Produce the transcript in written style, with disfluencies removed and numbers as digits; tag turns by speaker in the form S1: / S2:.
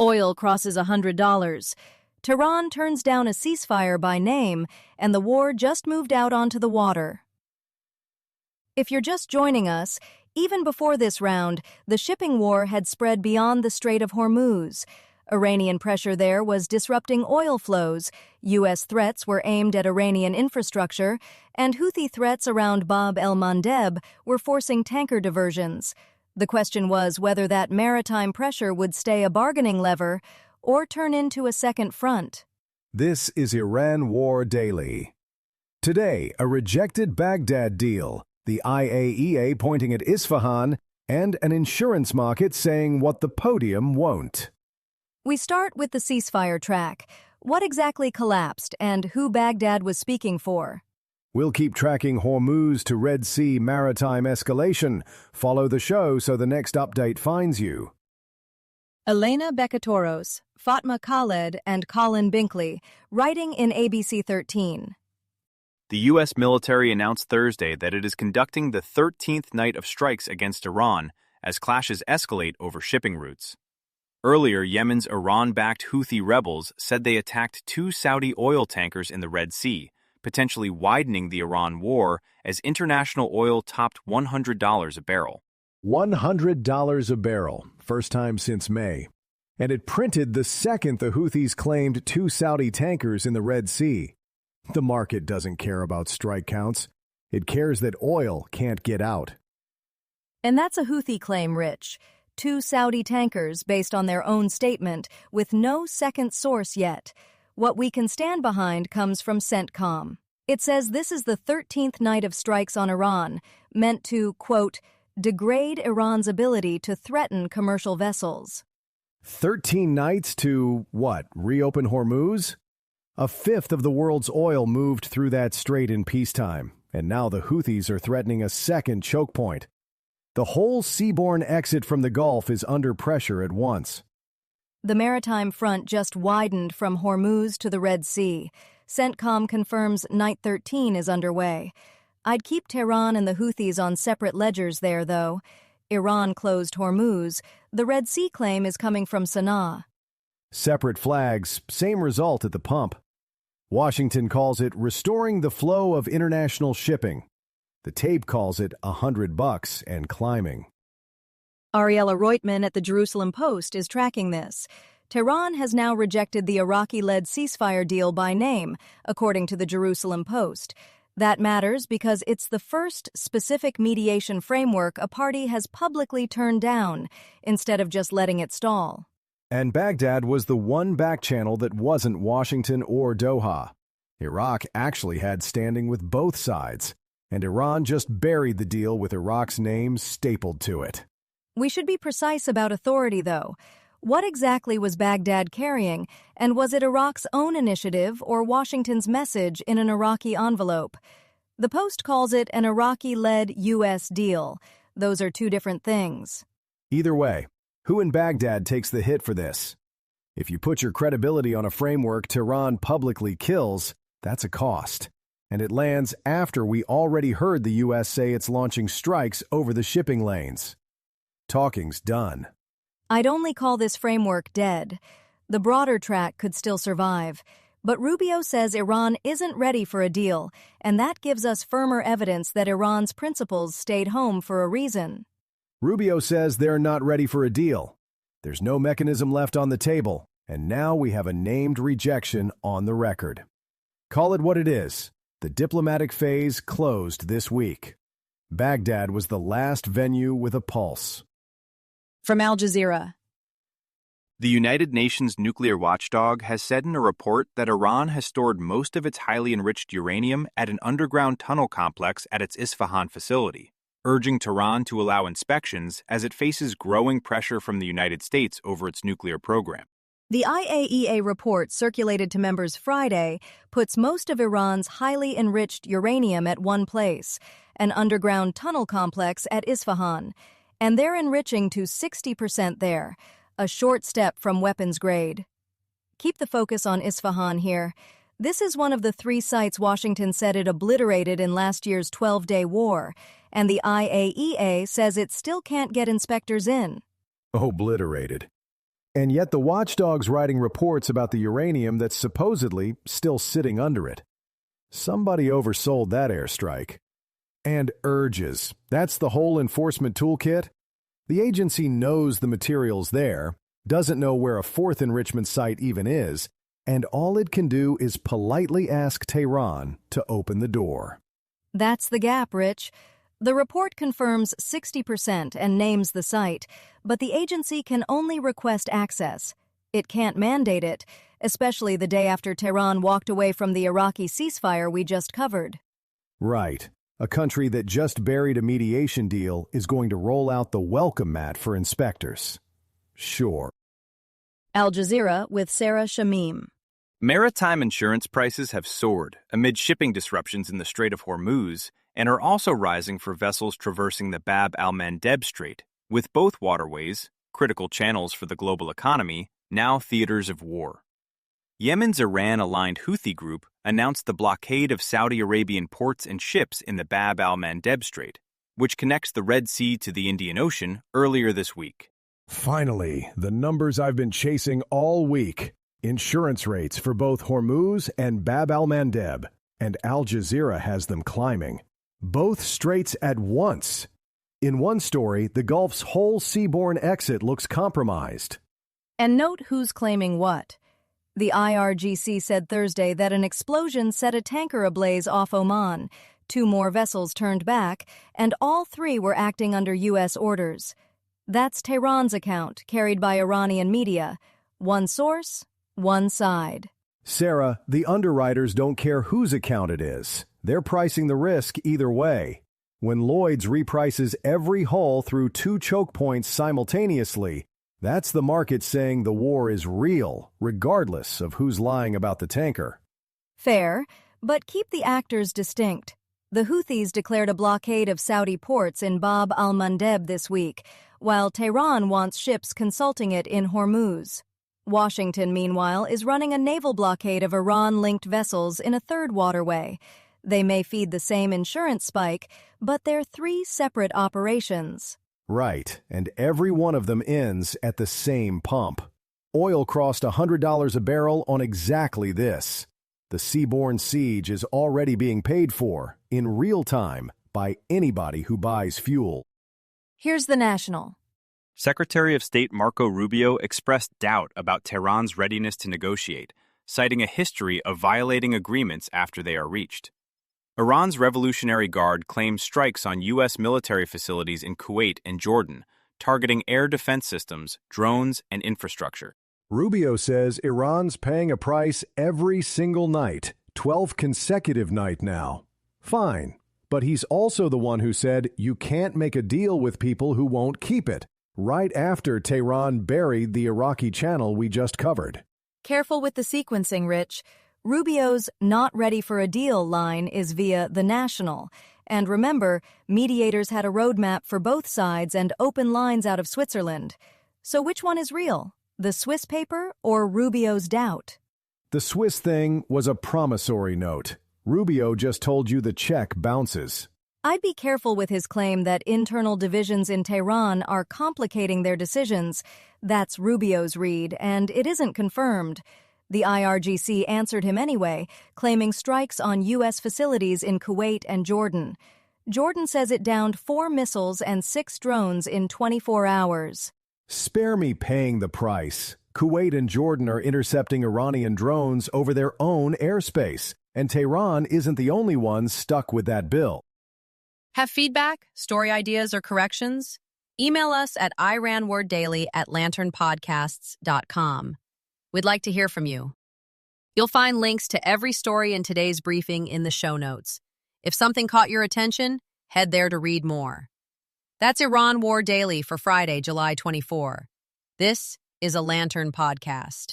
S1: Oil crosses $100. Tehran turns down a ceasefire by name, and the war just moved out onto the water. If you're just joining us, even before this round, the shipping war had spread beyond the Strait of Hormuz. Iranian pressure there was disrupting oil flows, U.S. threats were aimed at Iranian infrastructure, and Houthi threats around Bab el-Mandeb were forcing tanker diversions. The question was whether that maritime pressure would stay a bargaining lever or turn into a second front.
S2: This is Iran War Daily. Today, a rejected Baghdad deal, the IAEA pointing at Isfahan, and an insurance market saying what the podium won't.
S1: We start with the ceasefire track. What exactly collapsed and who Baghdad was speaking for?
S2: We'll keep tracking Hormuz to Red Sea maritime escalation. Follow the show so the next update finds you.
S1: Elena Bekatoros, Fatma Khaled, and Colin Binkley, writing in ABC13.
S3: The U.S. military announced Thursday that it is conducting the 13th night of strikes against Iran as clashes escalate over shipping routes. Earlier, Yemen's Iran-backed Houthi rebels said they attacked 2 Saudi oil tankers in the Red Sea, potentially widening the Iran war as international oil topped $100 a barrel.
S2: $100 a barrel, first time since May. And it printed the second the Houthis claimed 2 Saudi tankers in the Red Sea. The market doesn't care about strike counts. It cares that oil can't get out.
S1: And that's a Houthi claim, Rich. 2 Saudi tankers based on their own statement with no second source yet. What we can stand behind comes from CENTCOM. It says this is the 13th night of strikes on Iran, meant to, quote, degrade Iran's ability to threaten commercial vessels.
S2: 13 nights to, what, reopen Hormuz? A fifth of the world's oil moved through that strait in peacetime, and now the Houthis are threatening a second choke point. The whole seaborne exit from the Gulf is under pressure at once.
S1: The maritime front just widened from Hormuz to the Red Sea. CENTCOM confirms Night 13 is underway. I'd keep Tehran and the Houthis on separate ledgers there, though. Iran closed Hormuz. The Red Sea claim is coming from Sana'a.
S2: Separate flags, same result at the pump. Washington calls it restoring the flow of international shipping. The tape calls it $100 and climbing.
S1: Ariella Reutemann at the Jerusalem Post is tracking this. Tehran has now rejected the Iraqi-led ceasefire deal by name, according to the Jerusalem Post. That matters because it's the first specific mediation framework a party has publicly turned down, instead of just letting it stall.
S2: And Baghdad was the one back channel that wasn't Washington or Doha. Iraq actually had standing with both sides, and Iran just buried the deal with Iraq's name stapled to it.
S1: We should be precise about authority, though. What exactly was Baghdad carrying, and was it Iraq's own initiative or Washington's message in an Iraqi envelope? The Post calls it an Iraqi-led US deal. Those are 2 different things.
S2: Either way, who in Baghdad takes the hit for this? If you put your credibility on a framework Tehran publicly kills, that's a cost. And it lands after we already heard the U.S. say it's launching strikes over the shipping lanes. Talking's done.
S1: I'd only call this framework dead. The broader track could still survive. But Rubio says Iran isn't ready for a deal, and that gives us firmer evidence that Iran's principles stayed home for a reason.
S2: Rubio says they're not ready for a deal. There's no mechanism left on the table, and now we have a named rejection on the record. Call it what it is. The diplomatic phase closed this week. Baghdad was the last venue with a pulse.
S1: From Al Jazeera.
S3: The United Nations nuclear watchdog has said in a report that Iran has stored most of its highly enriched uranium at an underground tunnel complex at its Isfahan facility, urging Tehran to allow inspections as it faces growing pressure from the United States over its nuclear program.
S1: The IAEA report circulated to members Friday puts most of Iran's highly enriched uranium at one place, an underground tunnel complex at Isfahan, and they're enriching to 60% there, a short step from weapons grade. Keep the focus on Isfahan here. This is one of the 3 sites Washington said it obliterated in last year's 12-day war, and the IAEA says it still can't get inspectors in.
S2: Obliterated. And yet the watchdog's writing reports about the uranium that's supposedly still sitting under it. Somebody oversold that airstrike. And urges. That's the whole enforcement toolkit? The agency knows the material's there, doesn't know where a fourth enrichment site even is, and all it can do is politely ask Tehran to open the door.
S1: That's the gap, Rich. The report confirms 60% and names the site, but the agency can only request access. It can't mandate it, especially the day after Tehran walked away from the Iraqi ceasefire we just covered.
S2: Right. A country that just buried a mediation deal is going to roll out the welcome mat for inspectors. Sure.
S1: Al Jazeera with Sarah Shamim.
S3: Maritime insurance prices have soared amid shipping disruptions in the Strait of Hormuz and are also rising for vessels traversing the Bab al-Mandeb Strait, with both waterways, critical channels for the global economy, now theaters of war. Yemen's Iran-aligned Houthi group announced the blockade of Saudi Arabian ports and ships in the Bab al-Mandeb Strait, which connects the Red Sea to the Indian Ocean, earlier this week.
S2: Finally, the numbers I've been chasing all week. Insurance rates for both Hormuz and Bab al-Mandeb, and Al Jazeera has them climbing. Both straits at once. In one story, the Gulf's whole seaborne exit looks compromised.
S1: And note who's claiming what. The IRGC said Thursday that an explosion set a tanker ablaze off Oman. 2 more vessels turned back, and all 3 were acting under U.S. orders. That's Tehran's account, carried by Iranian media. One source, one side.
S2: Sarah, the underwriters don't care whose account it is. They're pricing the risk either way. When Lloyd's reprices every hull through 2 choke points simultaneously, that's the market saying the war is real, regardless of who's lying about the tanker.
S1: Fair, but keep the actors distinct. The Houthis declared a blockade of Saudi ports in Bab al-Mandeb this week, while Tehran wants ships consulting it in Hormuz. Washington, meanwhile, is running a naval blockade of Iran-linked vessels in a third waterway. They may feed the same insurance spike, but they're 3 separate operations.
S2: Right, and every one of them ends at the same pump. Oil crossed $100 a barrel on exactly this. The seaborne siege is already being paid for, in real time, by anybody who buys fuel.
S1: Here's the National.
S3: Secretary of State Marco Rubio expressed doubt about Tehran's readiness to negotiate, citing a history of violating agreements after they are reached. Iran's Revolutionary Guard claimed strikes on U.S. military facilities in Kuwait and Jordan, targeting air defense systems, drones, and infrastructure.
S2: Rubio says Iran's paying a price every single night, 12 consecutive nights now. Fine, but he's also the one who said you can't make a deal with people who won't keep it, right after Tehran buried the Iraqi channel we just covered.
S1: Careful with the sequencing, Rich. Rubio's "not ready for a deal" line is via The National. And remember, mediators had a roadmap for both sides and open lines out of Switzerland. So which one is real? The Swiss paper or Rubio's doubt?
S2: The Swiss thing was a promissory note. Rubio just told you the check bounces.
S1: I'd be careful with his claim that internal divisions in Tehran are complicating their decisions. That's Rubio's read, and it isn't confirmed. The IRGC answered him anyway, claiming strikes on U.S. facilities in Kuwait and Jordan. Jordan says it downed 4 missiles and 6 drones in 24 hours.
S2: Spare me paying the price. Kuwait and Jordan are intercepting Iranian drones over their own airspace, and Tehran isn't the only one stuck with that bill.
S4: Have feedback, story ideas, or corrections? Email us at iranworddaily@lanternpodcasts.com. We'd like to hear from you. You'll find links to every story in today's briefing in the show notes. If something caught your attention, head there to read more. That's Iran War Daily for Friday, July 24. This is a Lantern Podcast.